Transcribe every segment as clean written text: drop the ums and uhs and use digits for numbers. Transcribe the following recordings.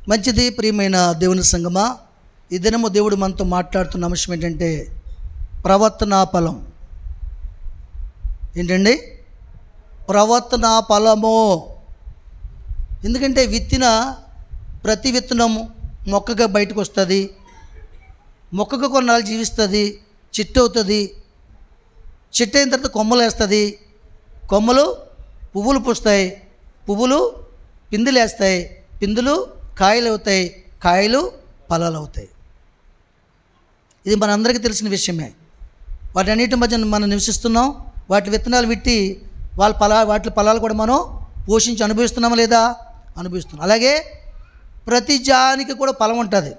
మంచిది. ప్రియమైన దేవుని సంగమా, ఈ దినము దేవుడు మనతో మాట్లాడుతున్న అంశం ఏంటంటే ప్రవర్తనా ఫలం. ఏంటండి? ప్రవర్తనా ఫలము. ఎందుకంటే విత్తిన ప్రతి విత్తనము మొక్కగా బయటకు వస్తుంది, మొక్కగా కొన్నాళ్ళు జీవిస్తుంది, చెట్టు అవుతుంది, చెట్టు అయిన తర్వాత కొమ్మలు వేస్తుంది, కొమ్మలు పువ్వులు పూస్తాయి, పువ్వులు పిందులు వేస్తాయి, పిందులు కాయలు అవుతాయి, కాయలు ఫలాలు అవుతాయి. ఇది మనందరికీ తెలిసిన విషయమే. వాటన్నిటి మధ్య మనం నివసిస్తున్నాం. వాటి విత్తనాలు విట్టి వాటి ఫలాలు కూడా మనం పోషించి అనుభవిస్తున్నామా లేదా? అనుభవిస్తున్నాం. అలాగే ప్రతి జానికి కూడా ఫలం ఉంటుంది.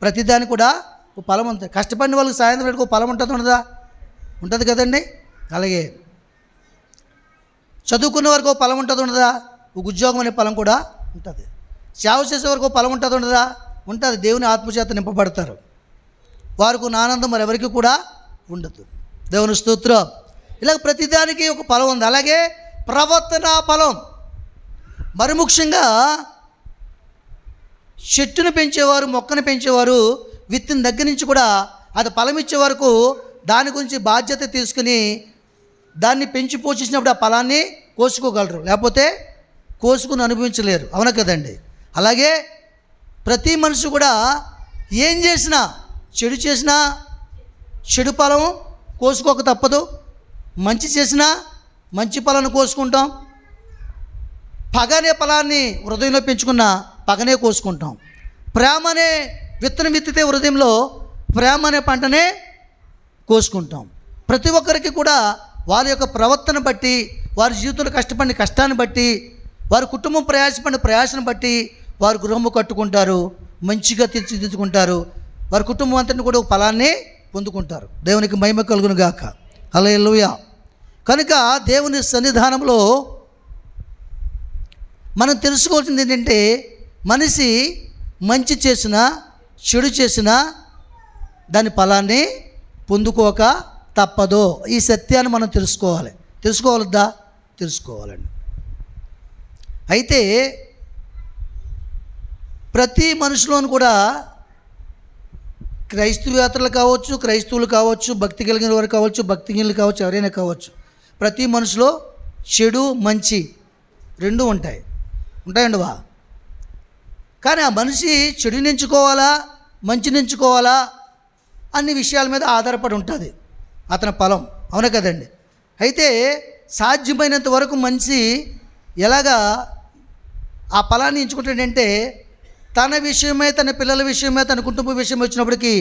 ప్రతిదానికి కూడా ఒక ఫలం ఉంటుంది. కష్టపడిన వాళ్ళకి సాయంత్రం వేళకు ఫలం ఉంటుంది, ఉండదా? ఉంటుంది కదండి. అలాగే చదువుకునే వరకు ఫలం ఉంటుంది, ఉండదా? ఒక ఉద్యోగం అనే ఫలం కూడా ఉంటుంది. సేవ చేసే వరకు ఫలం ఉంటుంది, ఉండదా? ఉంటుంది. దేవుని ఆత్మచేత నింపబడతారు. వారికి ఆనందం మరి ఎవరికి కూడా ఉండదు. దేవుని స్తోత్రం. ఇలాగ ప్రతిదానికి ఒక ఫలం ఉంది. అలాగే ప్రవర్తన ఫలం. మరి ముఖ్యంగా చెట్టును పెంచేవారు, మొక్కను పెంచేవారు విత్తిన దగ్గర నుంచి కూడా అది ఫలం ఇచ్చే వరకు దాని గురించి బాధ్యత తీసుకుని దాన్ని పెంచి పోషించినప్పుడు ఆ ఫలాన్ని కోసుకోగలరు, లేకపోతే కోసుకుని అనుభవించలేరు. అవునా కదండి? అలాగే ప్రతి మనిషి కూడా ఏం చేసినా, చెడు చేసినా చెడు ఫలం కోసుకోక తప్పదు, మంచి చేసినా మంచి ఫలాన్ని కోసుకుంటాం, పగ అనే ఫలాన్ని హృదయంలో పెంచుకున్న పగనే కోసుకుంటాం. ప్రేమ అనే విత్తనం విత్తితే హృదయంలో ప్రేమ అనే పంటనే కోసుకుంటాం. ప్రతి ఒక్కరికి కూడా వారి యొక్క ప్రవర్తన బట్టి, వారి జీవితంలో కష్టపడిన కష్టాన్ని బట్టి, వారి కుటుంబం ప్రయాసపడిన ప్రయాసను బట్టి వారు గృహము కట్టుకుంటారు, మంచిగా తీర్చిదిద్దుకుంటారు, వారి కుటుంబం అంతటిని కూడా ఒక ఫలాన్ని పొందుకుంటారు. దేవునికి మహిమ కలుగును గాక. హల్లెలూయా. కనుక దేవుని సన్నిధానంలో మనం తెలుసుకోవాల్సింది ఏంటంటే, మనిషి మంచి చేసినా చెడు చేసినా దాని ఫలాన్ని పొందుకోక తప్పదు. ఈ సత్యాన్ని మనం తెలుసుకోవాలద్దా? తెలుసుకోవాలండి. అయితే ప్రతి మనిషిలోను కూడా క్రైస్తవేతరులు కావచ్చు, క్రైస్తవులు కావచ్చు, భక్తి కలిగిన వారు కావచ్చు, భక్తిహీనులు కావచ్చు, ఎవరైనా కావచ్చు, ప్రతి మనిషిలో చెడు మంచి రెండు ఉంటాయండి వా. కానీ ఆ మనిషి చెడుని ఎంచుకోవాలా మంచిని ఎంచుకోవాలా అన్ని విషయాల మీద ఆధారపడి ఉంటుంది అతని ఫలం. అవునా కదండి? అయితే సాధ్యమైనంత వరకు మనిషి ఎలాగా ఆ ఫలాన్ని ఎంచుకుంటాడంటే, తన విషయమే, తన పిల్లల విషయమే, తన కుటుంబ విషయం వచ్చినప్పటికీ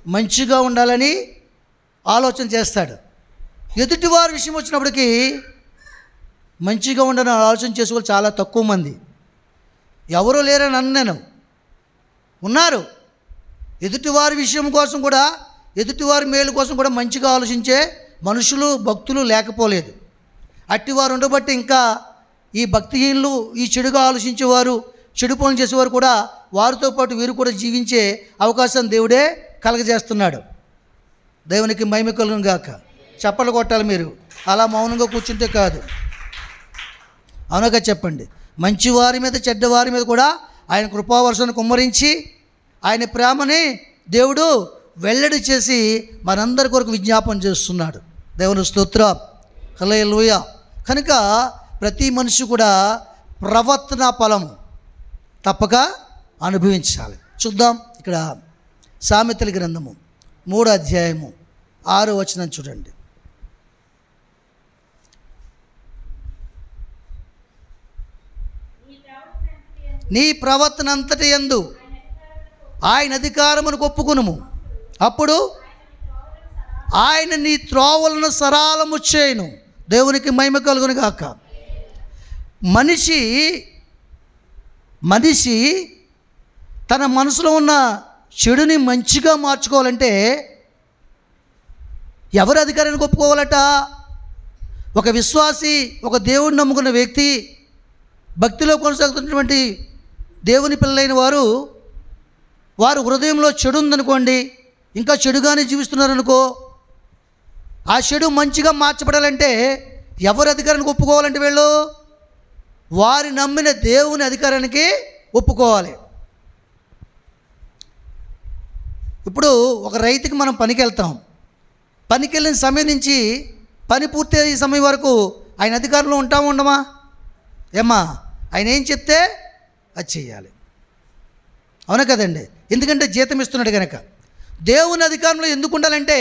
మంచిగా ఉండాలని ఆలోచన చేస్తాడు. ఎదుటివారి విషయం వచ్చినప్పటికీ మంచిగా ఉండాలని ఆలోచన చేసుకోవాలి చాలా తక్కువ మంది. ఎవరూ లేరని అన్నాను, ఉన్నారు. ఎదుటివారి విషయం కోసం కూడా, ఎదుటివారి మేలు కోసం కూడా మంచిగా ఆలోచించే మనుషులు, భక్తులు లేకపోలేదు. అట్టివారు ఉండబట్టి ఇంకా ఈ భక్తిహీనులు, ఈ చెడుగా ఆలోచించేవారు, చెడు పనులు చేసేవారు కూడా వారితో పాటు వీరు కూడా జీవించే అవకాశం దేవుడే కలగజేస్తున్నాడు. దేవునికి మహిమ కలుగును గాక. చప్పట్లు కొట్టాలి మీరు, అలా మౌనంగా కూర్చుంటే కాదు. అవునగా చెప్పండి. మంచివారి మీద చెడ్డవారి మీద కూడా ఆయన కృపావర్షాన్ని కుమ్మరించి ఆయన ప్రేమని దేవుడు వెల్లడి చేసి మనందరి కొరకు విజ్ఞాపన చేస్తున్నాడు. దేవుని స్తోత్రం. హల్లెలూయా. కనుక ప్రతి మనిషి కూడా ప్రవర్తన ఫలము తప్పక అనుభవించాలి. చూద్దాం. ఇక్కడ సామెతల గ్రంథము 3వ అధ్యాయము 6వ వచనం చూడండి. నీ ప్రవర్తన అంతటి యందు ఆయన అధికారమును ఒప్పుకొనుము, అప్పుడు ఆయన నీ త్రోవలను సరళము చేయును. దేవునికి మహిమ కలుగును గాక. మనిషి తన మనసులో ఉన్న చెడుని మంచిగా మార్చుకోవాలంటే ఎవరు అధికారాన్ని ఒప్పుకోవాలట? ఒక విశ్వాసి, ఒక దేవుడిని నమ్ముకున్న వ్యక్తి, భక్తిలో కొనసాగుతున్నటువంటి దేవుని పిల్లలైన వారు హృదయంలో చెడు ఉందనుకోండి, ఇంకా చెడుగానే జీవిస్తున్నారనుకో, ఆ చెడు మంచిగా మార్చబడాలంటే ఎవరు అధికారానికి ఒప్పుకోవాలంటే వీళ్ళు వారి నమ్మిన దేవుని అధికారానికి ఒప్పుకోవాలి. ఇప్పుడు ఒక రైతుకి మనం పనికి వెళ్తాం. పనికి వెళ్ళిన సమయం నుంచి పని పూర్తి అయ్యే సమయం వరకు ఆయన అధికారంలో ఉంటామా ఉండమా? ఏమ్మా, ఆయన ఏం చెప్తే అది చెయ్యాలి. అవునా కదండి? ఎందుకంటే జీతం ఇస్తున్నాడు కనుక. దేవుని అధికారంలో ఎందుకు ఉండాలంటే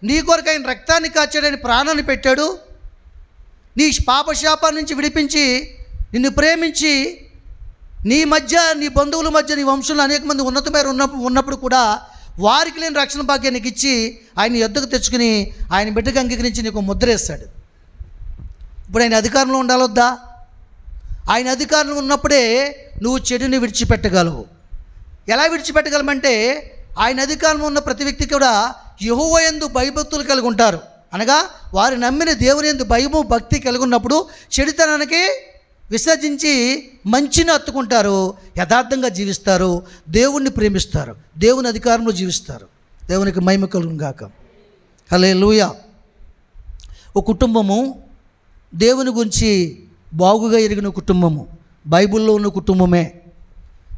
నీ కొరకు ఆయన రక్తాన్ని కాచాడని, ప్రాణాన్ని పెట్టాడు. నీ పాపశాపాల నుంచి విడిపించి నిన్ను ప్రేమించి నీ మధ్య, నీ బంధువుల మధ్య, నీ వంశంలో అనేక మంది ఉన్నతమైన ఉన్నప్పుడు కూడా వారికి లేని రక్షణ భాగ్యాన్ని నీకు ఇచ్చి ఆయన యొద్దకు తెచ్చుకుని ఆయన బిడ్డకు అంగీకరించి నీకు ముద్ర వేస్తాడు. ఇప్పుడు ఆయన అధికారంలో ఉండాలొద్దా? ఆయన అధికారంలో ఉన్నప్పుడే నువ్వు చెడుని విడిచిపెట్టగలవు. ఎలా విడిచిపెట్టగలమంటే ఆయన అధికారంలో ఉన్న ప్రతి వ్యక్తి కూడా యెహోవా యందు భయభక్తులు కలిగి ఉంటారు. అనగా వారు నమ్మిన దేవుని యందు భయము భక్తి కలిగి ఉన్నప్పుడు చెడుతనానికి విసర్జించి మంచిని హత్తుకుంటారు, యథార్థంగా జీవిస్తారు, దేవుణ్ణి ప్రేమిస్తారు, దేవుని అధికారంలో జీవిస్తారు. దేవునికి మహిమ కలుగును గాక. హల్లెలూయా. ఒక కుటుంబము దేవుని గురించి బాగుగా ఎరిగిన కుటుంబము బైబిల్లో ఉన్న కుటుంబమే.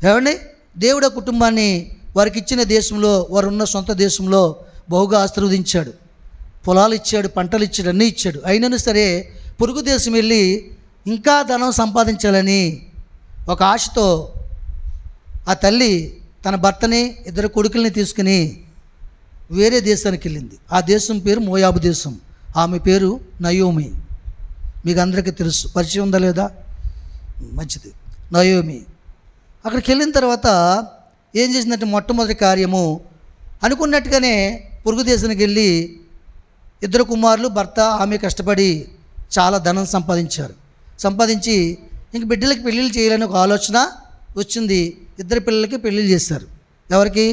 ఏమండి, దేవుడు ఆ కుటుంబాన్ని వారికి ఇచ్చిన దేశంలో, వారు ఉన్న సొంత దేశంలో బహుగా ఆశీర్వదించాడు. పొలాలు ఇచ్చాడు, పంటలు ఇచ్చాడు, అన్నీ ఇచ్చాడు. అయినను సరే పొరుగు దేశం వెళ్ళి ఇంకా ధనం సంపాదించాలని ఒక ఆశతో ఆ తల్లి తన భర్తని, ఇద్దరు కొడుకుల్ని తీసుకుని వేరే దేశానికి వెళ్ళింది. ఆ దేశం పేరు మోయాబు దేశం. ఆమె పేరు నయోమి. మీకు అందరికీ తెలుసు, పరిచయం ఉందా లేదా? మంచిది. నయోమి అక్కడికి వెళ్ళిన తర్వాత ఏం చేసిందంటే మొట్టమొదటి కార్యము అనుకున్నట్టుగానే పొరుగు దేశానికి వెళ్ళి ఇద్దరు కుమారులు, భర్త, ఆమె కష్టపడి చాలా ధనం సంపాదించి ఇంక బిడ్డలకి పెళ్ళిళ్ళు చేయాలని ఒక ఆలోచన వచ్చింది. ఇద్దరు పిల్లలకి పెళ్ళిళ్ళు చేశారు. ఎవరికి?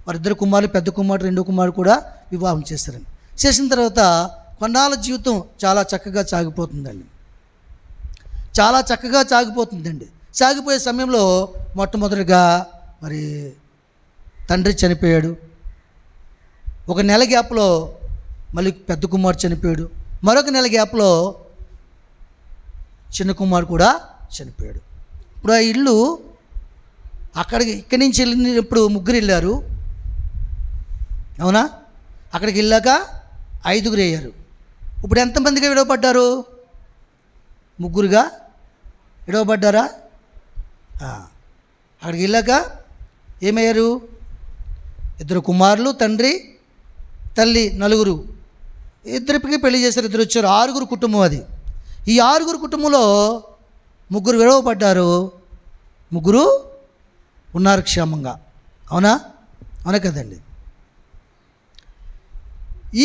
వారిద్దరు కుమారులు, పెద్ద కుమారుడు, రెండో కుమారుడు కూడా వివాహం చేశారండి. చేసిన తర్వాత కొన్నాళ్ళ జీవితం చాలా చక్కగా సాగిపోతుందండి. సాగిపోయే సమయంలో మొట్టమొదటిగా మరి తండ్రి చనిపోయాడు. ఒక నెల గ్యాప్లో మళ్ళీ పెద్ద కుమారుడు చనిపోయాడు. మరొక నెల గ్యాప్లో చిన్న కుమారుడు కూడా చనిపోయాడు. ఇప్పుడు ఆ ఇల్లు ఇక్కడి నుంచి వెళ్ళినప్పుడు ముగ్గురు వెళ్ళారు. అవునా? అక్కడికి వెళ్ళాక 5గురు అయ్యారు. ఇప్పుడు ఎంతమందిగా విడవబడ్డారు? ముగ్గురుగా విడవబడ్డారా? అక్కడికి వెళ్ళాక ఏమయ్యారు? ఇద్దరు కుమారులు, తండ్రి, తల్లి, నలుగురు. ఇద్దరికి పెళ్లి చేశారు, ఇద్దరు వచ్చారు. 6గురు కుటుంబం అది. ఈ 6గురు కుటుంబంలో ముగ్గురు విడవబడ్డారు, ముగ్గురు ఉన్నారు క్షేమంగా. అవునా కదండి?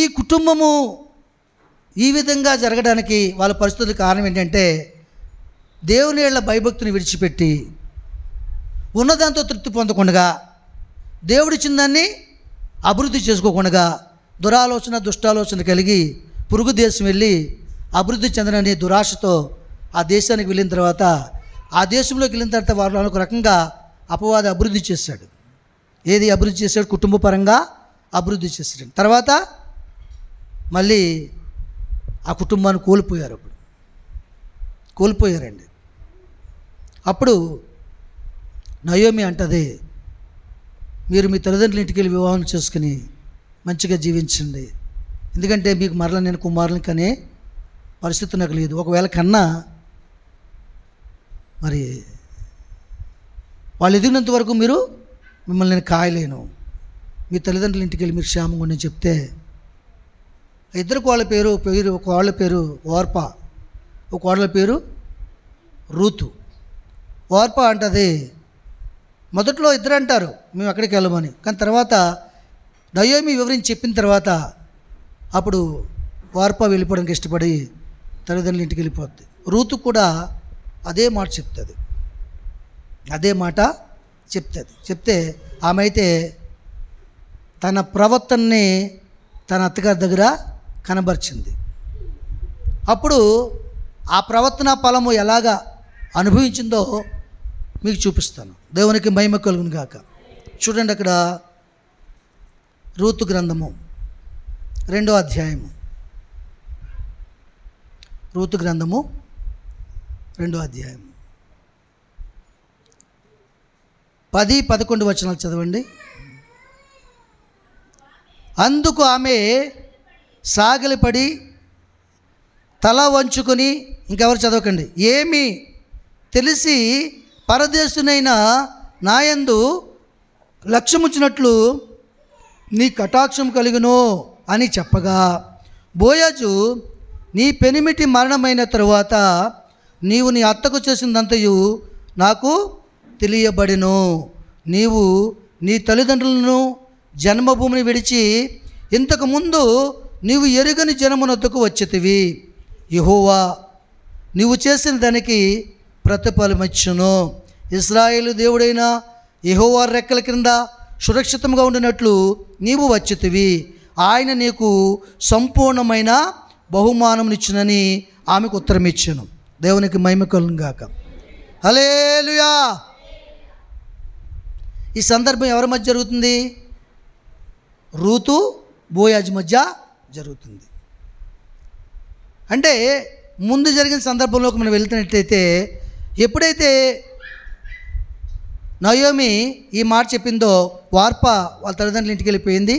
ఈ కుటుంబము ఈ విధంగా జరగడానికి వాళ్ళ పరిస్థితుల కారణం ఏంటంటే దేవుని యెడల భయభక్తిని విడిచిపెట్టి ఉన్నదాంతో తృప్తి పొందకుండా, దేవుడిచ్చిన దాన్ని అభివృద్ధి చేసుకోకుండా, దురాలోచన, దుష్టాలోచన కలిగి పొరుగు దేశం వెళ్ళి అభివృద్ధి చెందనని దురాశతో ఆ దేశానికి వెళ్ళిన తర్వాత, ఆ దేశంలోకి వెళ్ళిన తర్వాత వాళ్ళు ఒక రకంగా అపవాది అభివృద్ధి చేశాడు. ఏది అభివృద్ధి చేశాడు? కుటుంబ పరంగా అభివృద్ధి చేశాడు. తర్వాత మళ్ళీ ఆ కుటుంబాన్ని కోల్పోయారండి. అప్పుడు నయోమి అంటది, మీరు మీ తల్లిదండ్రుల ఇంటికి వెళ్ళి వివాహం చేసుకుని మంచిగా జీవించండి, ఎందుకంటే మీకు మరలా నేను కుమారుని కనే పరిస్థితి నాకు లేదు. ఒకవేళ కన్నా మరి వాళ్ళు ఎదిగినంత వరకు మిమ్మల్ని నేను కాయలేను. మీ తల్లిదండ్రుల ఇంటికి వెళ్ళి మీరు క్షేమంగా ఉండని చెప్తే, ఇద్దరు వాళ్ళ పేరు ఒక వాళ్ళ పేరు ఓర్పా, ఒక వాళ్ళ పేరు రూతు. ఓర్పా అంటది, మొదట్లో ఇద్దరు అంటారు మేము అక్కడికి వెళ్ళమని, కానీ తర్వాత నయోమి వివరించి చెప్పిన తర్వాత అప్పుడు ఓర్పా వెళ్ళిపోవడానికి ఇష్టపడి తల్లిదండ్రుల ఇంటికి వెళ్ళిపోద్ది. రూతు కూడా అదే మాట చెప్తే ఆమె అయితే తన ప్రవర్తనని తన అత్తగారి దగ్గర కనబరిచింది. అప్పుడు ఆ ప్రవర్తన ఫలము ఎలాగా అనుభవించిందో మీకు చూపిస్తాను. దేవునికి మహిమ కలుగును గాక. చూడండి, అక్కడ రూతు గ్రంథము 2వ అధ్యాయము, రూతు గ్రంథము 2వ అధ్యాయము 10-11 వచనాలు చదవండి. అందుకు ఆమె సాగిలపడి తల వంచుకొని, ఇంకెవరు చదవకండి, ఏమి తెలిసి పరదేశునైన నాయందు లక్ష్యముచ్చినట్లు నీ కటాక్షం కలుగును అని చెప్పగా, బోయాజు, నీ పెనిమిటి మరణమైన తరువాత నీవు నీ అత్తకు చేసిందంతయు నాకు తెలియబడెను. నీవు నీ తల్లిదండ్రులను జన్మభూమిని విడిచి ఇంతకుముందు నీవు ఎరుగని జనమునొద్దకు వచ్చితివి. యెహోవా నీవు చేసిన దానికి ప్రతిఫలమిచ్చును. ఇశ్రాయేలు దేవుడైన యెహోవా రెక్కల క్రింద సురక్షితంగా ఉండినట్లు నీవు వచ్చితివి. ఆయన నీకు సంపూర్ణమైన బహుమానమునిచ్చునని ఆమెకు ఉత్తరం ఇచ్చాను. దేవునికి మహిమ కలుగును గాక. హల్లెలూయా. ఈ సందర్భం ఎవరి మధ్య జరుగుతుంది? రూతు బోయాజు మధ్య జరుగుతుంది. అంటే ముందు జరిగిన సందర్భంలోకి మనం వెళ్తున్నట్లయితే, ఎప్పుడైతే నయోమి ఈ మాట చెప్పిందో వార్ప వాళ్ళ తల్లిదండ్రుల ఇంటికి వెళ్ళిపోయింది.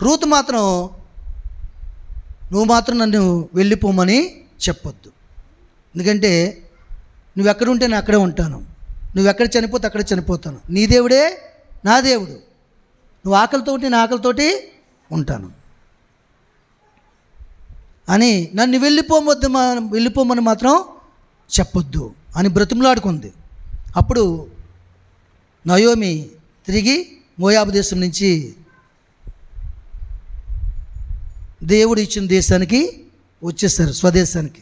రూతు మాత్రం, నువ్వు మాత్రం నన్ను వెళ్ళిపోమని చెప్పొద్దు, ఎందుకంటే నువ్వెక్కడుంటే నేను అక్కడే ఉంటాను, నువ్వెక్కడ చనిపోతే అక్కడే చనిపోతాను, నీ దేవుడే నా దేవుడు, నువ్వు ఆకలితో ఉంటే నేను ఆకలితోటి ఉంటాను అని నన్ను వెళ్ళిపోమని మాత్రం చెప్పొద్దు అని బ్రతిమలాడుకుంది. అప్పుడు నయోమి తిరిగి మోయాబు దేశం నుంచి దేవుడు ఇచ్చిన దేశానికి వచ్చేసారు, స్వదేశానికి.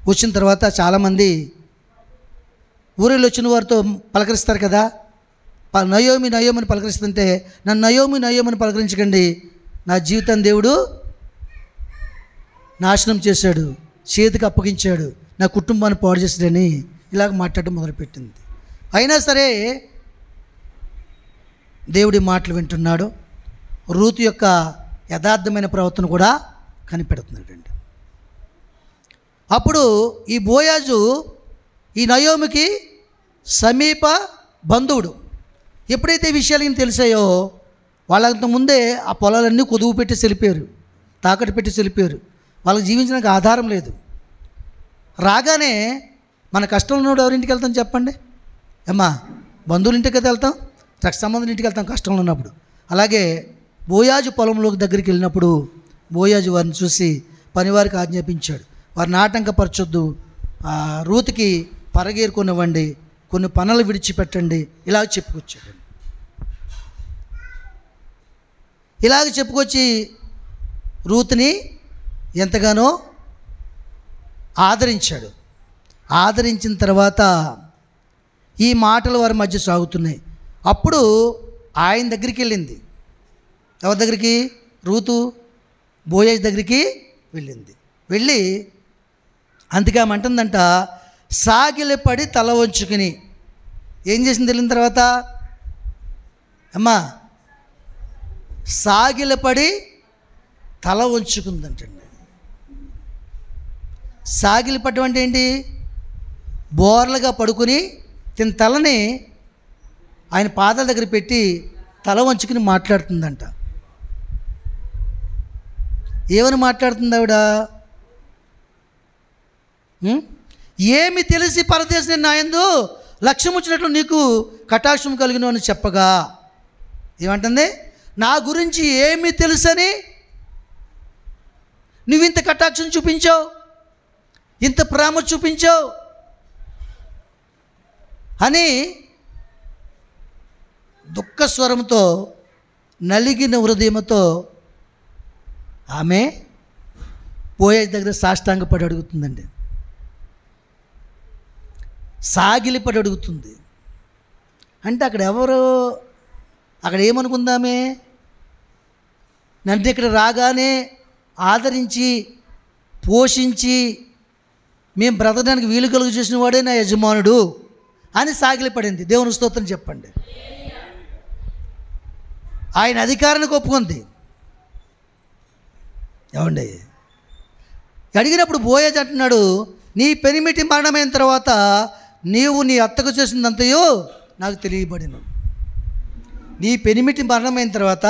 వచ్చిన తర్వాత చాలామంది ఊరిలో వచ్చిన వారితో పలకరిస్తారు కదా, నయోమిని పలకరిస్తుంటే, నన్ను నయోమిని పలకరించకండి, నా జీవితం దేవుడు నాశనం చేశాడు, చేతికి అప్పగించాడు, నా కుటుంబాన్ని పాడు చేశాడని ఇలాగ మాట్లాడటం మొదలుపెట్టింది. అయినా సరే దేవుడి మాటలు వింటున్నాడు. రూతు యొక్క యథార్థమైన ప్రవర్తన కూడా కనిపెడుతున్నాడండి. అప్పుడు ఈ బోయాజు ఈ నయోమికి సమీప బంధువుడు. ఎప్పుడైతే ఈ విషయాలు ఈయన తెలిసాయో, వాళ్ళంత ముందే ఆ పొలాలన్నీ కొదువు పెట్టి వెళ్ళిపోయారు, తాకట్టు పెట్టి వెళ్ళిపోయారు. వాళ్ళకి జీవించడానికి ఆధారం లేదు. రాగానే మన కష్టంలో ఉన్నప్పుడు ఎవరింటికి వెళ్తాం చెప్పండి? అమ్మా, బంధువుల ఇంటికి అయితే వెళ్తాం, రక్త సంబంధం ఇంటికి వెళ్తాం కష్టంలో ఉన్నప్పుడు. అలాగే బోయాజు పొలంలోకి దగ్గరికి వెళ్ళినప్పుడు బోయాజు వారిని చూసి పనివారికి ఆజ్ఞాపించాడు, వారిని ఆటంకపరచొద్దు, రూతుకి పరగేరుకొనివ్వండి, కొన్ని పనులు విడిచిపెట్టండి, ఇలాగ చెప్పుకొచ్చాడు. ఇలాగ చెప్పుకొచ్చి రూతుని ఎంతగానో ఆదరించాడు. ఆదరించిన తర్వాత ఈ మాటలు వారి మధ్య సాగుతున్నాయి. అప్పుడు ఆయన దగ్గరికి వెళ్ళింది. ఎవరి దగ్గరికి? రూతు బోయాజు దగ్గరికి వెళ్ళింది. వెళ్ళి అందుకే ఆమె అంటుందంట, సాగిలపడి తల వంచుకుని. ఏం చేసింది వెళ్ళిన తర్వాత? అమ్మా, సాగిలపడి తల వంచుకుందంటండి. సాగిలపడడం అంటే ఏంటి? బోర్లుగా పడుకుని తన తలని ఆయన పాదాల దగ్గర పెట్టి తల వంచుకుని మాట్లాడుతుందంట. ఏమని మాట్లాడుతుంది ఆవిడ? ఏమి తెలిసి పరదేశం నాయందు లక్ష్యం వచ్చినట్లు నీకు కటాక్షం కలిగిన అని చెప్పగా ఏమంటుంది? నా గురించి ఏమి తెలుసని నువ్వు ఇంత కటాక్షం చూపించావు, ఇంత ప్రేమ చూపించావు అని దుఃఖ స్వరంతో, నలిగిన హృదయంతో ఆమె బోయాజు దగ్గర సాష్టాంగపడి అడుగుతుందండి. సాగిలిపడి అడుగుతుంది. అంటే అక్కడ ఏమనుకుందామే? నన్ను ఇక్కడ రాగానే ఆదరించి పోషించి మేము బ్రతకడానికి వీలు కలుగు చేసిన వాడే నా యజమానుడు అని సాగిలిపడింది. దేవుని స్తోత్రం చెప్పండి. ఆయన అధికారానికి ఒప్పుకుంది. ఏమండి, అడిగినప్పుడు బోయాజు అంటున్నాడు, నీ పెనిమిటి మరణమైన తర్వాత నీవు నీ అత్తకు చేసిందంతయో నాకు తెలియబడిను. నీ పెనిమిటి మరణమైన తర్వాత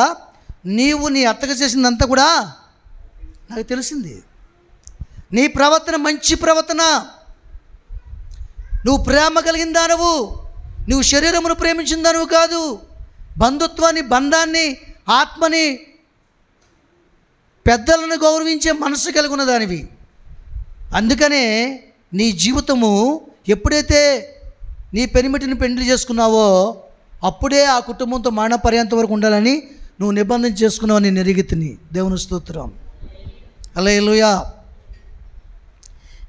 నీవు నీ అత్తగా చేసిందంతా కూడా నాకు తెలిసింది. నీ ప్రవర్తన మంచి ప్రవర్తన, నువ్వు ప్రేమ కలిగిన దానవు, నువ్వు శరీరమును ప్రేమించిన దానవు కాదు, బంధుత్వాన్ని, బంధాన్ని, ఆత్మని, పెద్దలను గౌరవించే మనసు కలిగి ఉన్న దానివి. అందుకనే నీ జీవితము ఎప్పుడైతే నీ పెనిమిటిని పెళ్లి చేసుకున్నావో అప్పుడే ఆ కుటుంబంతో మరణ పర్యంతం వరకు ఉండాలని నువ్వు నిబంధన చేసుకున్నావు. నేను ఎరిగితిని. దేవుని స్తోత్రం. హల్లెలూయా.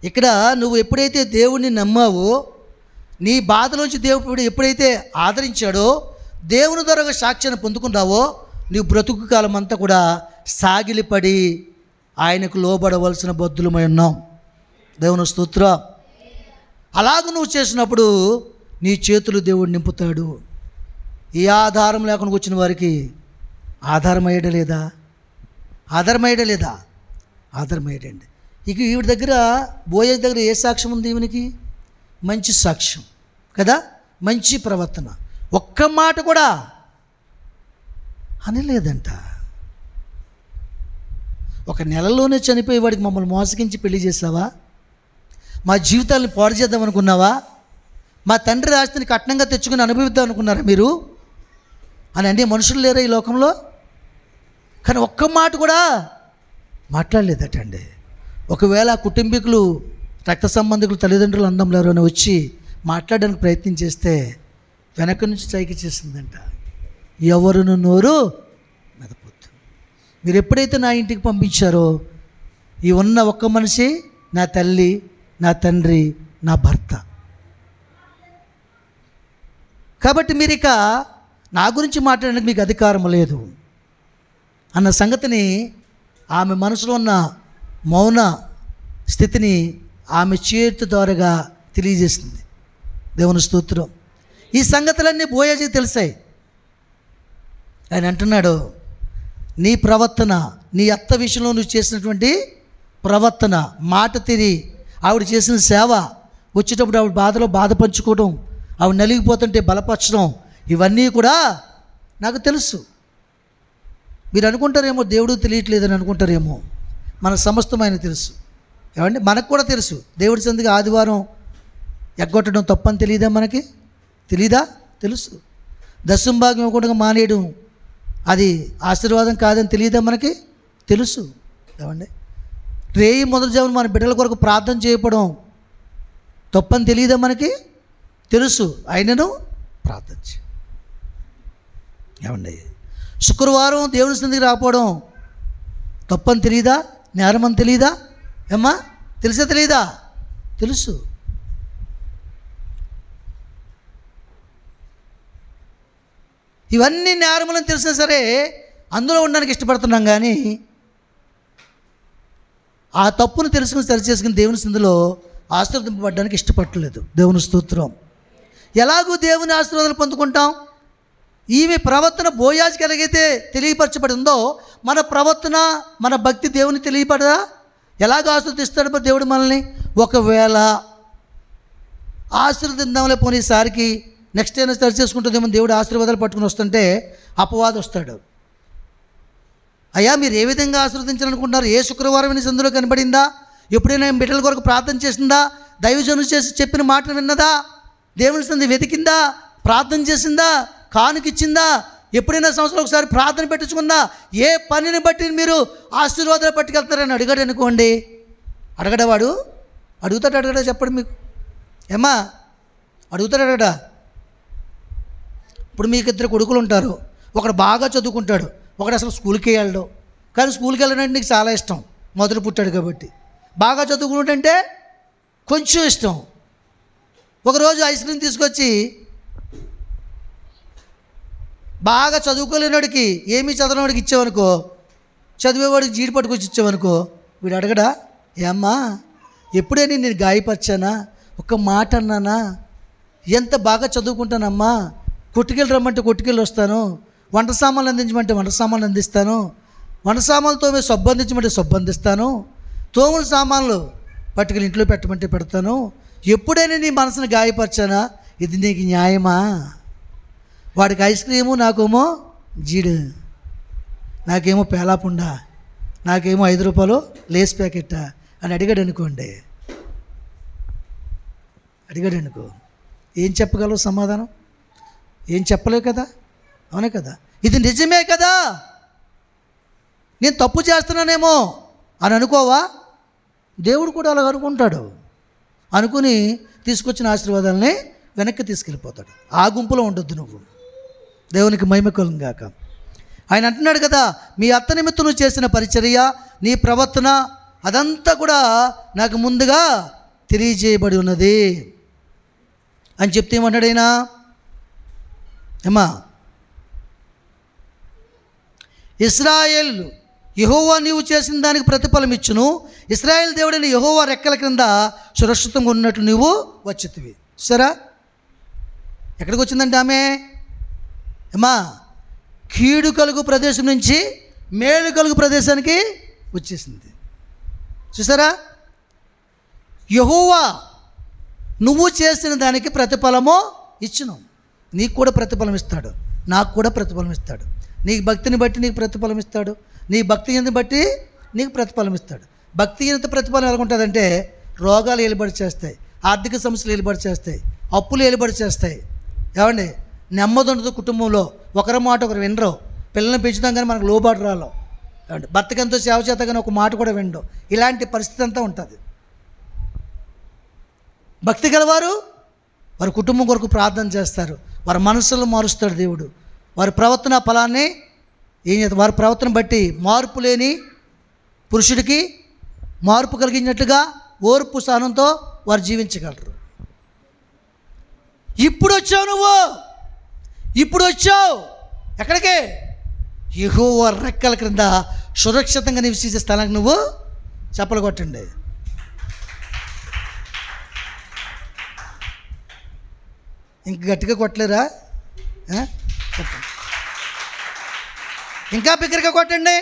ఇక్కడ నువ్వు ఎప్పుడైతే దేవుణ్ణి నమ్మావో, నీ బాధలోంచి దేవుడు ఎప్పుడైతే ఆదరించాడో, దేవుని ద్వారా సాక్ష్యాన్ని పొందుకున్నావో, నీ బ్రతుకు కాలం అంతా కూడా సాగిలిపడి ఆయనకు లోబడవలసిన బద్దులమై ఉన్నాం. దేవుని స్తోత్రం. అలాగ నువ్వు చేసినప్పుడు నీ చేతులు దేవుడు నింపుతాడు. ఈ ఆధారం లేకుండా వచ్చిన వారికి ఆధారమయ్యడం లేదా? ఆధారమయ్యడం లేదా? ఆధారమయ్యడండి. ఇక ఈవిడ దగ్గర, బోయజ్ దగ్గర ఏ సాక్ష్యం ఉంది? ఈవినికి మంచి సాక్ష్యం కదా, మంచి ప్రవర్తన. ఒక్క మాట కూడా అనలేదంట. ఒక నెలలోనే చనిపోయేవాడికి మమ్మల్ని మోసగించి పెళ్లి చేసావా? మా జీవితాలను పాడు చేద్దాం అనుకున్నావా? మా తండ్రి ఆస్తిని కట్నంగా తెచ్చుకుని అనుభవిద్దాం అనుకున్నారా మీరు అని అంటే మనుషులు లేరా ఈ లోకంలో? కానీ ఒక్క మాట కూడా మాట్లాడలేదటండి. ఒకవేళ కుటుంబీకులు, రక్త సంబంధికులు, తల్లిదండ్రులు, అందంలో ఎవరైనా వచ్చి మాట్లాడడానికి ప్రయత్నం చేస్తే వెనక నుంచి చైకి చేసిందంట, ఎవరును నోరు మెదపొద్దు. మీరు ఎప్పుడైతే నా ఇంటికి పంపించారో, ఈ ఉన్న ఒక్క మనిషి నా తల్లి, నా తండ్రి, నా భర్త. కాబట్టి మీరు ఇక నా గురించి మాట్లాడడానికి మీకు అధికారం లేదు అన్న సంగతిని, ఆమె మనసులో ఉన్న మౌన స్థితిని ఆమె చేతి ద్వారాగా తెలియజేసింది. దేవుని స్తోత్రం. ఈ సంగతులన్నీ బోయజుకి తెలిసాయి. ఆయన అంటున్నాడు, నీ ప్రవర్తన, నీ అత్త విషయంలో నువ్వు చేసినటువంటి ప్రవర్తన, మాట తీరి, ఆవిడ చేసిన సేవ, వచ్చేటప్పుడు ఆవిడ బాధలో బాధ పంచుకోవడం, ఆవిడ నలిగిపోతుంటే బలపరచడం, ఇవన్నీ కూడా నాకు తెలుసు. మీరు అనుకుంటారేమో దేవుడు తెలియట్లేదని అనుకుంటారేమో. మన సమస్తమైన తెలుసు. ఏమండి, మనకు కూడా తెలుసు. దేవుడి సందుగా ఆదివారం ఎగ్గొట్టడం తప్పని తెలియదా? మనకి తెలీదా? తెలుసు. దశంభాగం ఇవ్వకుండా మానేయడం అది ఆశీర్వాదం కాదని తెలియదా? మనకి తెలుసు. ఏమండి, రేయి మొదటి జామున మన బిడ్డల కొరకు ప్రార్థన చేయడం తప్పని తెలియదా? మనకి తెలుసు. అయినను ప్రార్థన చేయ. ఏమండి, శుక్రవారం దేవుని సన్నిధికి రాకపోవడం తప్పని తెలియదా? నేరమని తెలియదా? ఏమ్మా, తెలుసా తెలీదా? తెలుసు. ఇవన్నీ నేరములని తెలిసినా సరే అందులో ఉండడానికి ఇష్టపడుతున్నాం. కానీ ఆ తప్పును తెలుసుకుని సరిచేసుకుని దేవుని సన్నిధిలో ఆశీర్వదింపబడడానికి ఇష్టపడలేదు. దేవుని స్తోత్రం. ఎలాగూ దేవుని ఆశీర్వాదాలు పొందుకుంటాం? ఈమె ప్రవర్తన బోయాజ్కి ఎలాగైతే తెలియపరచబడి ఉందో, మన ప్రవర్తన, మన భక్తి దేవుని తెలియపడదా? ఎలాగ ఆశీర్వదిస్తాడు దేవుడు మనల్ని? ఒకవేళ ఆశీర్వదిద్దాంలే పోనీసారికి నెక్స్ట్ అయినా సరి చేసుకుంటుందేమో దేవుడు ఆశీర్వాదాలు పట్టుకుని వస్తుంటే అపవాదం వస్తాడు. అయ్యా, మీరు ఏ విధంగా ఆశీర్వదించాలనుకుంటున్నారు? ఏ శుక్రవారం నీ సందులో కనబడిందా? ఎప్పుడైనా బిడ్డల కొరకు ప్రార్థన చేసిందా? దైవజనులు చేసి చెప్పిన మాటలు విన్నదా? దేవుని సంది వెతికిందా? ప్రార్థన చేసిందా? కానుకిచ్చిందా? ఎప్పుడైనా సంవత్సరం ఒకసారి ప్రార్థన పెట్టించుకుందా? ఏ పనిని బట్టి మీరు ఆశీర్వాదాలు పట్టుకెళ్తారని అడిగాడు అనుకోండి. అడగడవాడు? అడుగుతాడు అడగడా? చెప్పండి మీకు. ఏమ్మా, అడుగుతాడు అడగడా? ఇప్పుడు మీకు ఇద్దరు కొడుకులు ఉంటారు. ఒకడు బాగా చదువుకుంటాడు, ఒకడు అసలు స్కూల్కి వెళ్ళడు. కానీ స్కూల్కి వెళ్ళడం నీకు చాలా ఇష్టం, మొదలు పుట్టాడు కాబట్టి. బాగా చదువుకుంటుంటే కొంచెం ఇష్టం. ఒకరోజు ఐస్ క్రీమ్ తీసుకొచ్చి బాగా చదువుకోలేనివాడికి, ఏమీ చదవనివాడికి ఇచ్చావనుకో, చదివేవాడికి జీడి పట్టుకొచ్చి ఇచ్చావనుకో, వీడు అడగడా? ఏమ్మా, ఎప్పుడైనా నేను గాయపరిచానా? ఒక్క మాట అన్నానా? ఎంత బాగా చదువుకుంటానమ్మా, కొట్టుకెళ్ళి రమ్మంటే కొట్టుకెళ్ళి వస్తాను, వంట సామాన్లు అందించమంటే వంట సామాన్లు అందిస్తాను, వంట సామాన్లు తోమే సబ్బు అందించమంటే సబ్బు అందిస్తాను, తోముల సామాన్లు పట్టుకెళ్ళి ఇంట్లో పెట్టమంటే పెడతాను. ఎప్పుడైనా నీ మనసును గాయపరిచానా? ఇది నీకు న్యాయమా? వాడికి ఐస్ క్రీము, నాకేమో జీడు. నాకేమో పేలాపుండా, నాకేమో 5 రూపాయలు లేస్ ప్యాకెట్టా అని అడిగాడు అనుకోండి, ఏం చెప్పగలవు సమాధానం? ఏం చెప్పలేవు కదా, అవునే కదా? ఇది నిజమే కదా, నేను తప్పు చేస్తున్నానేమో అని అనుకోవా? దేవుడు కూడా అలా అనుకుంటాడు. అనుకుని తీసుకొచ్చిన ఆశీర్వాదాలని వెనక్కి తీసుకెళ్ళిపోతాడు. ఆ గుంపులో ఉండొద్దు నువ్వు. దేవునికి మహిమ కలుగును గాక. ఆయన అంటున్నాడు కదా, మీ అత్త నిమిత్తం నువ్వు చేసిన పరిచర్య, నీ ప్రవర్తన అదంతా కూడా నాకు ముందుగా తెలియజేయబడి ఉన్నది అని చెప్తే ఏమన్నాడు ఆయన? ఏమా, ఇశ్రాయేల్ యెహోవా నీవు చేసిన దానికి ప్రతిఫలం ఇచ్చును, ఇశ్రాయేల్ దేవుడైన యెహోవా రెక్కల క్రింద సురక్షితంగా ఉన్నట్లు నీవు వచ్చితివి. సరే, ఎక్కడికి వచ్చిందంటే ఆమె ఏమా, కీడు కలుగు ప్రదేశం నుంచి మేలు కలుగు ప్రదేశానికి వచ్చేసింది. చూసారా? యెహోవా నువ్వు చేసిన దానికి ప్రతిఫలము ఇచ్చును. నీకు కూడా ప్రతిఫలం ఇస్తాడు, నాకు కూడా ప్రతిఫలం ఇస్తాడు. నీ భక్తిని బట్టి నీకు ప్రతిఫలం ఇస్తాడు, నీ భక్తిహీనతని బట్టి నీకు ప్రతిఫలం ఇస్తాడు. భక్తిహీనత ప్రతిఫలం ఎలాగుంటుందంటే రోగాలు ఏలుబడి చేస్తాయి, ఆర్థిక సమస్యలు ఏలుబడి చేస్తాయి, అప్పులు ఏలుబడి చేస్తాయి. ఏమండి, నెమ్మది ఉండదు కుటుంబంలో, ఒకరి మాట ఒకరు వినరు, పిల్లల్ని పెంచుతాం కానీ మనకు లోబాటు రాలో, ఏమండి భర్తకి ఎంతో సేవ చేత కానీ ఒక మాట కూడా వినడు. ఇలాంటి పరిస్థితి అంతా ఉంటుంది. భక్తి గలవారు వారి కుటుంబం కొరకు ప్రార్థన చేస్తారు, వారి మనసులను మారుస్తాడు దేవుడు. వారి ప్రవర్తన ఫలాన్ని ఏం చేస్తారు, వారి ప్రవర్తన బట్టి మార్పు లేని పురుషుడికి మార్పు కలిగించినట్లుగా ఓర్పు సహనంతో వారు జీవించగలరు. ఇప్పుడు వచ్చావు నువ్వు, ఇప్పుడు వచ్చావు ఎక్కడికి? యెహోవా రెక్కల క్రింద సురక్షితంగా నివసించే స్థలానికి నువ్వు చప్పలు కొట్టండి. ఇంక గట్టిగా కొట్టలేరా? చెప్పండి, ఇంకా బిగ్గరగా కొట్టండి,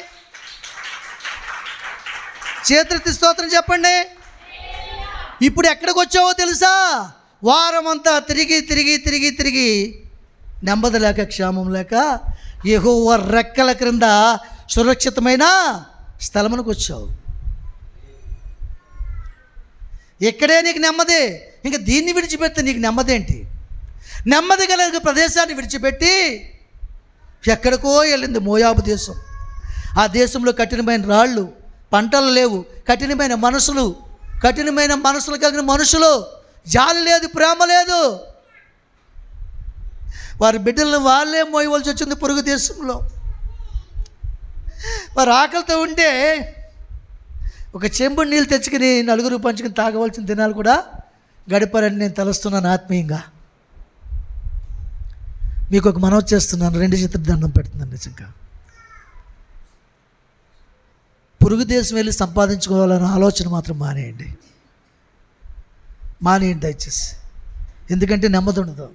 చేతులెత్తి స్తోత్రం చెప్పండి. ఇప్పుడు ఎక్కడికి వచ్చావో తెలుసా? వారం అంతా తిరిగి తిరిగి తిరిగి తిరిగి నెమ్మది లేక క్షేమం లేక యెహోవా రెక్కల క్రింద సురక్షితమైన స్థలమునకు వచ్చావు. ఇక్కడే నీకు నెమ్మది, ఇంకా దీన్ని విడిచిపెడితే నీకు నెమ్మది ఏంటి? నెమ్మది కలిగిన ప్రదేశాన్ని విడిచిపెట్టి ఎక్కడికో వెళ్ళింది మోయాబు దేశం. ఆ దేశంలో కఠినమైన రాళ్ళు, పంటలు లేవు, కఠినమైన మనసులు కలిగిన మనుషులు, జాలి లేదు, ప్రేమ లేదు. వారి బిడ్డలను వాళ్ళే మోయవలసి వచ్చింది పొరుగు దేశంలో. వారు ఆకలితో ఉంటే ఒక చెంబుడు నీళ్ళు తెచ్చుకుని నలుగురు పంచుకుని తాగవలసిన దినాలు కూడా గడిపారని నేను తలుస్తున్నాను ఆత్మీయంగా. మీకు ఒక మనవి చేస్తున్నాను, 2 చేతుల దండం పెడుతున్నాను. నిజంగా పొరుగు దేశం వెళ్ళి సంపాదించుకోవాలన్న ఆలోచన మాత్రం మానేయండి దయచేసి. ఎందుకంటే నెమ్మది ఉండదు.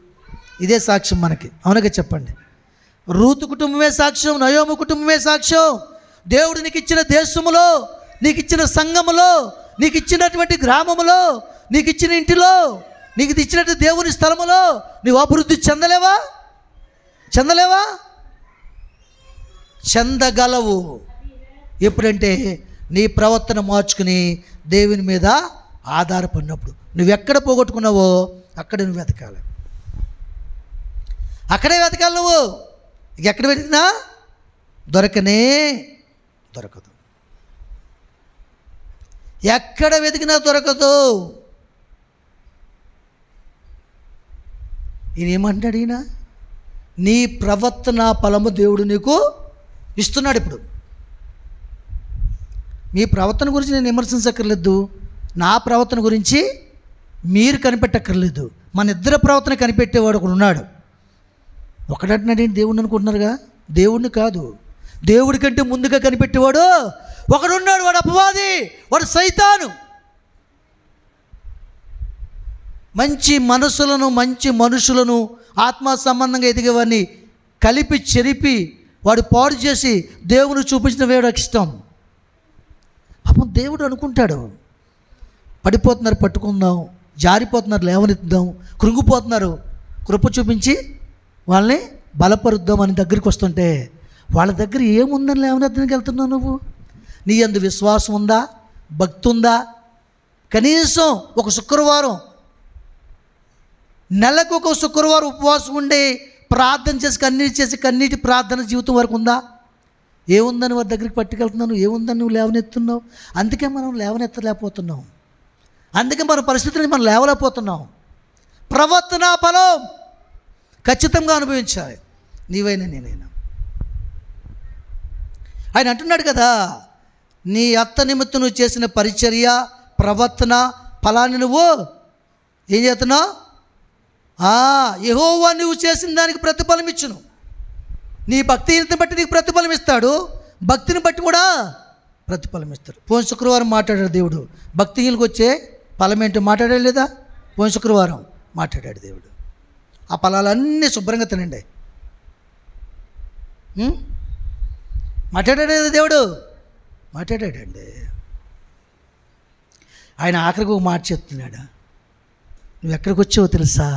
ఇదే సాక్ష్యం మనకి, అవునగా చెప్పండి. రూతు కుటుంబమే సాక్ష్యం, నయోము కుటుంబమే సాక్ష్యం. దేవుడు నీకు ఇచ్చిన దేశములో, నీకు ఇచ్చిన సంఘములో, నీకు ఇచ్చినటువంటి గ్రామములో, నీకు ఇచ్చిన ఇంటిలో, నీకు ఇచ్చినట్టు దేవుని స్థలములో నీవు అభివృద్ధి చెందలేవా? చెందగలవు. ఎప్పుడంటే నీ ప్రవర్తన మార్చుకుని దేవుని మీద ఆధారపడినప్పుడు. నువ్వెక్కడ పోగొట్టుకున్నావో అక్కడ నువ్వు వెతకాలి, అక్కడే వెతకాలి. నువ్వు ఎక్కడ వెతికినా దొరకదు, ఎక్కడ వెతికినా దొరకదు. ఈయనేమంటాడు? ఈయన నీ ప్రవర్తన ఫలము దేవుడు నీకు ఇస్తున్నాడు. ఇప్పుడు మీ ప్రవర్తన గురించి నేను విమర్శించక్కర్లేదు, నా ప్రవర్తన గురించి మీరు కనిపెట్టక్కర్లేదు. మన ఇద్దరి ప్రవర్తన కనిపెట్టేవాడు ఒకడు ఉన్నాడు. ఒకడంటున్నాడు ఏంటి? దేవుడిని అనుకుంటున్నారుగా, దేవుడిని కాదు, దేవుడి కంటే ముందుగా కనిపెట్టేవాడు ఒకడున్నాడు. వాడు అపవాది, వాడు సైతాను. మంచి మనసులను, మంచి మనుషులను, ఆత్మ సంబంధంగా ఎదిగేవాడిని కలిపి చెరిపి వాడు పాడు చేసి దేవుని చూపించిన వేడకి ఇష్టం. పాపం దేవుడు అనుకుంటాడు, పడిపోతున్నారు పట్టుకుందాం, జారిపోతున్నారు లేవనెత్తుదాం, కృంగిపోతున్నారు కృప చూపించి వాళ్ళని బలపరుద్దాం అని దగ్గరికి వస్తుంటే వాళ్ళ దగ్గర ఏముందని లేవనెత్తడానికి వెళ్తున్నావు నువ్వు? నీ యందు విశ్వాసం ఉందా? భక్తి ఉందా? కనీసం ఒక శుక్రవారం, నెలకు ఒక శుక్రవారం ఉపవాసం ఉండి ప్రార్థన చేసి కన్నీటి ప్రార్థన జీవితం వరకు ఉందా? ఏముందని వారి దగ్గరికి పట్టుకెళ్తున్నాను? ఏముందని నువ్వు లేవనెత్తున్నావు? అందుకే మనం లేవనెత్తలేకపోతున్నాం. అందుకే మన పరిస్థితిని మనం లేవలేకపోతున్నాం. ప్రవర్తన ఫలం ఖచ్చితంగా అనుభవించాలి, నీవైనా నేనైనా. ఆయన అంటున్నాడు కదా, నీ అత్త నిమిత్తం నువ్వు చేసిన పరిచర్య, ప్రవర్తన ఫలాన్ని నువ్వు ఏం చేస్తున్నావు? యెహోవా నువ్వు చేసిన దానికి ప్రతిఫలం ఇచ్చును. నీ భక్తిహీనతను బట్టి నీకు ప్రతిఫలం ఇస్తాడు, భక్తిని బట్టి కూడా ప్రతిఫలం ఇస్తాడు. పోయిన శుక్రవారం మాట్లాడాడు దేవుడు, భక్తిహీనులకు వచ్చే ఫలం ఏంటో మాట్లాడాడు లేదా? పోయిన శుక్రవారం మాట్లాడాడు దేవుడు. ఆ ఫలాలన్నీ శుభ్రంగా తినండి. మాట్లాడాడు కదా దేవుడు, మాట్లాడాడండి. ఆయన ఆఖరికి ఒక మాట చెప్తున్నాడు, నువ్వు ఎక్కడికి వచ్చావో తెలుసా?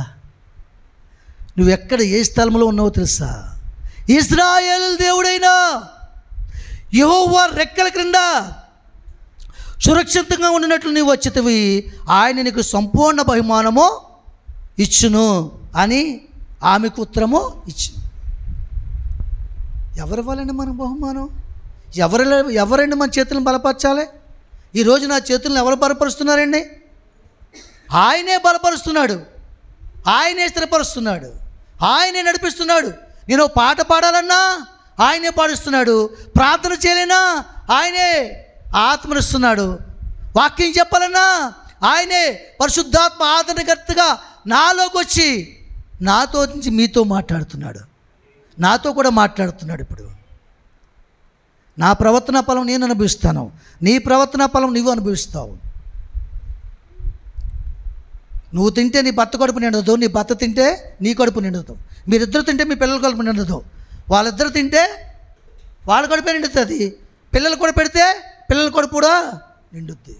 నువ్వు ఎక్కడ ఏ స్థలంలో ఉన్నావో తెలుసా? ఇశ్రాయేలు దేవుడైనా యెహోవా రెక్కల క్రింద సురక్షితంగా ఉండినట్లు నీవు వచ్చితివి, ఆయన నీకు సంపూర్ణ బహుమానము ఇచ్చును అని ఆమెకు ఉత్తరము ఇచ్చును. ఎవరివ్వాలండి మనం బహుమానం? ఎవరండి మన చేతులను బలపరచాలి? ఈరోజు నా చేతులను ఎవరు బలపరుస్తున్నారండి? ఆయనే బలపరుస్తున్నాడు, ఆయనే స్థిరపరుస్తున్నాడు, ఆయనే నడిపిస్తున్నాడు. నేను పాట పాడాలన్నా ఆయనే పాడిస్తున్నాడు, ప్రార్థన చేయలేనా ఆయనే ఆత్మనిస్తున్నాడు, వాక్యం చెప్పాలన్నా ఆయనే పరిశుద్ధాత్మ ఆదరణకర్తగా నాలోకి వచ్చి నాతో నుంచి మీతో మాట్లాడుతున్నాడు, నాతో కూడా మాట్లాడుతున్నాడు. ఇప్పుడు నా ప్రవర్తన ఫలం నేను అనుభవిస్తాను, నీ ప్రవర్తన ఫలం నువ్వు అనుభవిస్తావు. నువ్వు తింటే నీ భర్త కడుపు నిండదు, నీ భర్త తింటే నీ కడుపు నిండదు, మీరిద్దరు తింటే మీ పిల్లల కడుపు నిండదు, వాళ్ళిద్దరు తింటే వాళ్ళ కడుపు నిండుతుంది, పిల్లలు కూడా పెడితే పిల్లల కడుపు కూడా నిండుద్ది.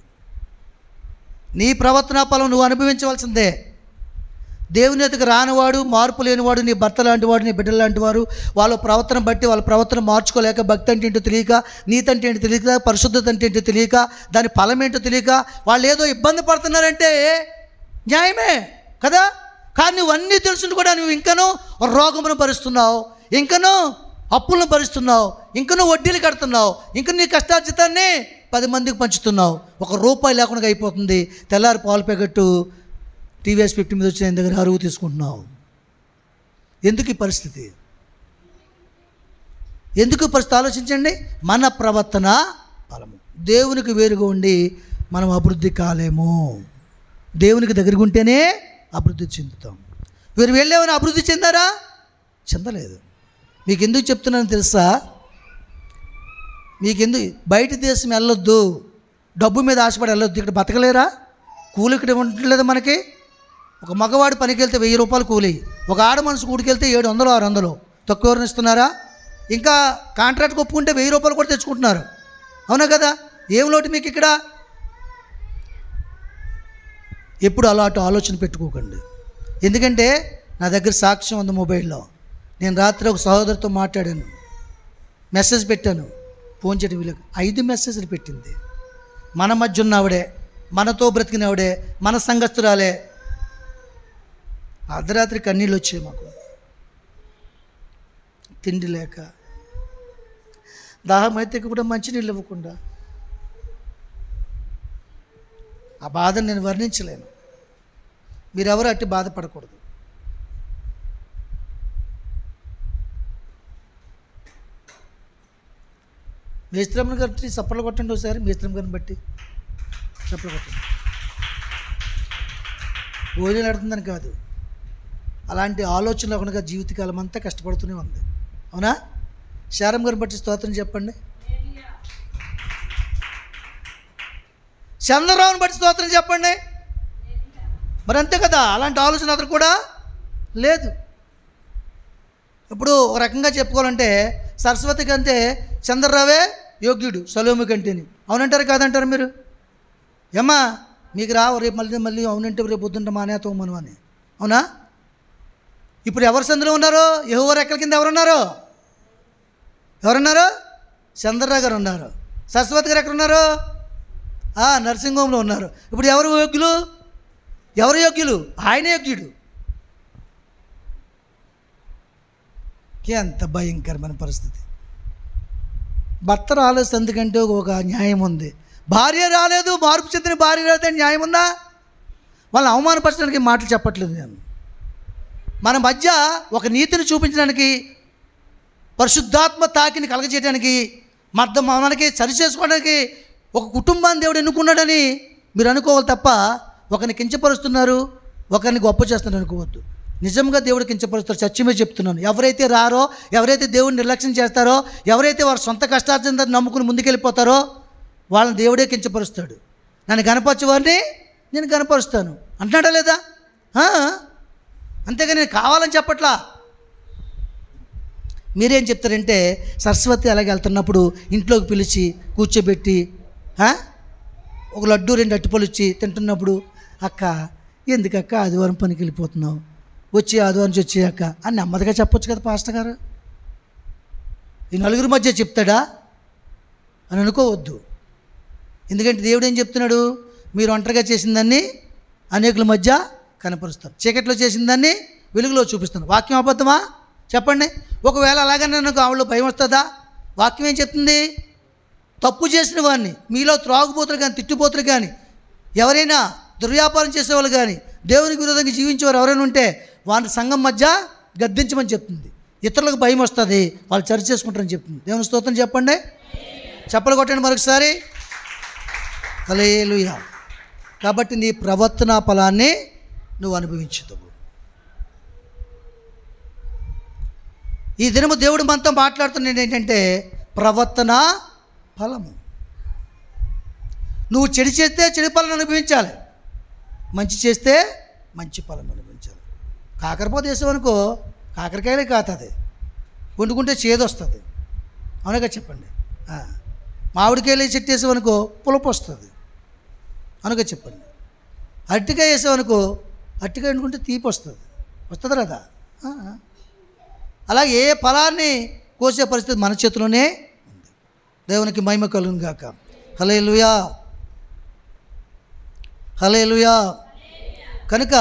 నీ ప్రవర్తన ఫలం నువ్వు అనుభవించవలసిందే. దేవుని ఎదుగు రానివాడు, మార్పు లేనివాడు, నీ భర్త లాంటివాడు, నీ బిడ్డలు లాంటి వారు, వాళ్ళ ప్రవర్తన బట్టి వాళ్ళ ప్రవర్తన మార్చుకోలేక, భక్తి అంటే ఏంటో తెలియక, నీతి అంటే ఏంటో తెలియక, పరిశుద్ధత అంటే ఏంటో తెలియక, దాని ఫలం ఏంటో తెలియక వాళ్ళు ఏదో ఇబ్బంది పడుతున్నారంటే న్యాయమే కదా. కానీ నువ్వు అన్నీ తెలుసుని కూడా నువ్వు ఇంకనూ రోగమును భరిస్తున్నావు, ఇంకనూ అప్పులను భరిస్తున్నావు, ఇంకనూ వడ్డీలు కడుతున్నావు, ఇంక నీ కష్టార్జితాన్ని 10 మందికి పంచుతున్నావు. ₹1 లేకుండా అయిపోతుంది. తెల్లారి పాలు ప్యాకెట్టు TVS 50 మీద వచ్చిన దగ్గర అరువు తీసుకుంటున్నావు. ఎందుకు ఈ పరిస్థితి? ఎందుకు పరిస్థితి ఆలోచించండి. మన ప్రవర్తన ఫలము. దేవునికి వేరుగా ఉండి మనం అభివృద్ధి కాలేము. దేవునికి దగ్గరగా ఉంటేనే అభివృద్ధి చెందుతాం. వీరు వెళ్ళేమని అభివృద్ధి చెందారా? చెందలేదు. మీకు ఎందుకు చెప్తున్నాను తెలుసా? మీకెందుకు బయట దేశం వెళ్ళొద్దు, డబ్బు మీద ఆశపడి వెళ్ళొద్దు. ఇక్కడ బతకలేరా? కూలి ఇక్కడ ఉండట్లేదు మనకి. ఒక మగవాడు పనికి వెళ్తే ₹1000 కూలి, ఒక ఆడ మనిషి కూడికెళ్తే 700 600. తక్కువ ఎవరిని ఇస్తున్నారా? ఇంకా కాంట్రాక్ట్ ఒప్పుకుంటే ₹1000 కూడా తెచ్చుకుంటున్నారు. అవునా కదా? ఏం లోటు మీకు ఇక్కడ? ఎప్పుడు అలాంటి ఆలోచన పెట్టుకోకండి. ఎందుకంటే నా దగ్గర సాక్ష్యం ఉంది మొబైల్లో. నేను రాత్రి ఒక సహోదరితో మాట్లాడాను, మెసేజ్ పెట్టాను, ఫోన్ చేయడం వీళ్ళకి 5 మెసేజ్లు పెట్టింది. మన మధ్య ఉన్నవాడే, మనతో బ్రతికినవాడే, మన సంఘస్థురాలే. అర్ధరాత్రి కన్నీళ్ళు వచ్చాయి మాకు, తిండి లేక, దాహం అయితే కూడా మంచినీళ్ళు ఇవ్వకుండా. ఆ బాధను నేను వర్ణించలేను. మీరెవరు అట్టి బాధపడకూడదు. మేస్త్రమ్మని బట్టి చప్పట్లు కొట్టండి ఒకసారి. మేస్త్రం గారిని బట్టి చప్పట్లు కొట్టండి. భోజనం ఆడుతుందని కాదు, అలాంటి ఆలోచన లేకుండా జీవితకాలం అంతా కష్టపడుతూనే ఉంది. అవునా? శారం గారిని బట్టి స్తోత్రం చెప్పండి. చంద్రరావుని బట్టి స్తోత్రం చెప్పండి. మరి అంతే కదా, అలాంటి ఆలోచన అతను కూడా లేదు. ఇప్పుడు ఒక రకంగా చెప్పుకోవాలంటే సరస్వతి కంటే చంద్రరావే యోగ్యుడు సలోమి కంటేని. అవునంటారు కాదంటారు మీరు? ఏమ్మా మీకు రావు, రేపు మళ్ళీ అవునంటే రేపు పొద్దుంటే మానేతాం మనం అని. అవునా? ఇప్పుడు ఎవరు సందులో ఉన్నారో? యెహోవా రెక్కల కింద ఎవరున్నారో? ఎవరున్నారు? చంద్రరావు గారు ఉన్నారు. సరస్వతి గారు ఎక్కడ ఉన్నారు? నర్సింగ్ హోమ్లో ఉన్నారు. ఇప్పుడు ఎవరు యోగ్యులు? ఎవరు యోగ్యులు? ఆయన యోగ్యుడు. ఎంత భయంకరమైన పరిస్థితి. భర్త రాలేదు ఎందుకంటే ఒక న్యాయం ఉంది. భార్య రాలేదు, మార్పు చెందిన భార్య రాలేదని న్యాయం ఉందా? వాళ్ళని అవమానపరచడానికి మాటలు చెప్పట్లేదు నేను. మన మధ్య ఒక నీతిని చూపించడానికి, పరిశుద్ధాత్మ తాకిని కలగజేయడానికి, మధ్య మౌనానికి సరిచేసుకోవడానికి ఒక కుటుంబాన్ని దేవుడు ఎన్నుకున్నాడని మీరు అనుకోవాలి తప్ప ఒకరిని కించపరుస్తున్నారు, ఒకరిని గొప్ప చేస్తున్నారు అనుకోవద్దు. నిజంగా దేవుడు కించపరుస్తారు. సత్యమే చెప్తున్నాను. ఎవరైతే రారో, ఎవరైతే దేవుడిని నిర్లక్ష్యం చేస్తారో, ఎవరైతే వారి సొంత కష్టార్జన నమ్ముకుని ముందుకెళ్ళిపోతారో వాళ్ళని దేవుడే కించపరుస్తాడు. నన్ను గనపరచేవారిని నేను గనపరుస్తాను అంటున్నాడా లేదా? అంతేగా నేను కావాలని చెప్పట్లా. మీరేం చెప్తారంటే సరస్వతి అలాగే వెళ్తున్నప్పుడు ఇంట్లోకి పిలిచి కూర్చోబెట్టి ఒక లడ్డు 2 అట్టిపళ్ళు ఇచ్చి తింటున్నప్పుడు, అక్క ఎందుకక్క ఆదివారం పనికి వెళ్ళిపోతున్నావు, వచ్చి ఆదివారం నుంచి వచ్చేయక్క అని నెమ్మదిగా చెప్పొచ్చు కదా పాస్టర్ గారు. ఈ నలుగురి మధ్య చెప్తాడా అని అనుకోవద్దు. ఎందుకంటే దేవుడు ఏం చెప్తున్నాడు? మీరు ఒంటరిగా చేసిన దాన్ని అనేకుల మధ్య కనపరుస్తారు, చీకట్లో చేసిన దాన్ని వెలుగులో చూపిస్తాను. వాక్యం అబద్ధమా? చెప్పండి. ఒకవేళ అలాగనే నాకు ఆవిడలో భయం వస్తుందా? వాక్యం ఏం చెప్తుంది? తప్పు చేసిన వాడిని, మీలో త్రాగుబోతులు కానీ, తిట్టుబోతులు కానీ, ఎవరైనా దుర్వ్యాపారం చేసేవాళ్ళు కానీ, దేవునికి విరోధంగా జీవించేవారు ఎవరైనా ఉంటే వారి సంఘం మధ్య గద్దించమని చెప్తుంది. ఇతరులకు భయం వస్తుంది, వాళ్ళు చర్చ చేసుకుంటారని చెప్తుంది. దేవుని స్తోత్రం చెప్పండి. చెప్పలు కొట్టండి మరొకసారి. హల్లెలూయా. కాబట్టి నీ ప్రవర్తన ఫలాన్ని నువ్వు అనుభవించుతావు. ఈ దినము దేవుడు మనతో మాట్లాడుతున్నాడు ఏంటంటే ప్రవర్తన ఫలము. నువ్వు చెడు చేస్తే చెడు ఫలం అనుభవించాలి, మంచి చేస్తే మంచి ఫలం అనుభవించాలి. కాకరపోత వేసామనుకో కాకరకాయలే కాతుంది, వండుకుంటే చేదు వస్తుంది. అవునగా చెప్పండి. మామిడికాయలు చెట్టు వేసామనుకో పులుపు వస్తుంది. అనుగా చెప్పండి. అరటికాయ వేసామనుకో అరటికాయ వండుకుంటే తీపి వస్తుంది. వస్తుంది కదా. అలాగే ఏ ఫలాన్ని కోసే పరిస్థితి మన చేతిలోనే ఉంది. దేవునికి మహిమ కలుగును గాక. హల్లెలూయా, హల్లెలూయా. కనుక